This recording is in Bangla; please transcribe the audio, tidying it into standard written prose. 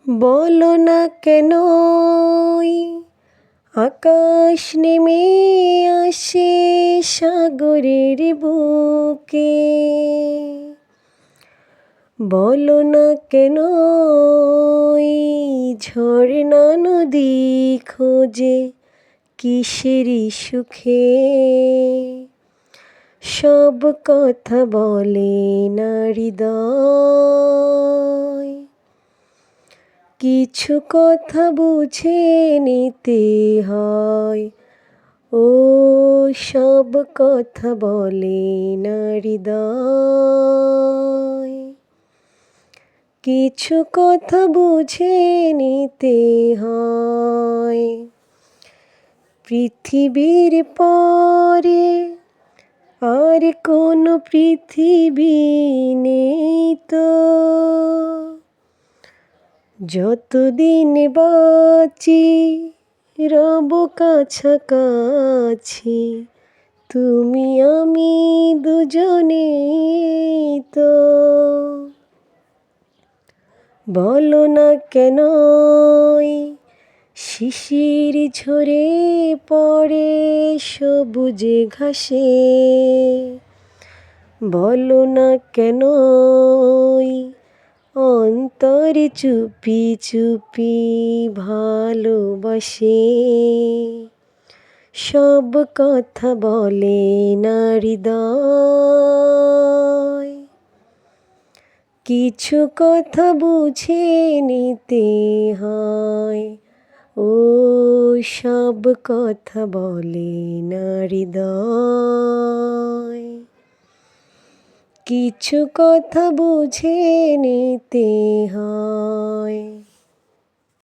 বলো না কেনই আকাশ নেমে আসে সাগরের বুকে। বলো না কেনই ঝর্ণা নদী খোঁজে কিসেরি সুখে। সব কথা বলে না হৃদয়, কিছু কথা বুঝে নিতে হয়। ও সব কথা বলে না হৃদয়, কিছু কথা বুঝে নিতে হয়। পৃথিবীর পরে আর কোনো পৃথিবী নেই তো, যতদিন বাঁচি রব কাছাকাছি, তুমি আমি দুজনেই তো। বলো না কেনই শিশির ঝরে পড়ে সবুজে ঘাসে। বলো না কেনই অন্তরে চুপি চুপি ভালোবাসে। সব কথা বলে না হৃদয়, কিছু কথা বুঝে নিতে হয়। ও সব কথা বলে না হৃদয়, কিছু কথা বুঝে নিতে হয়।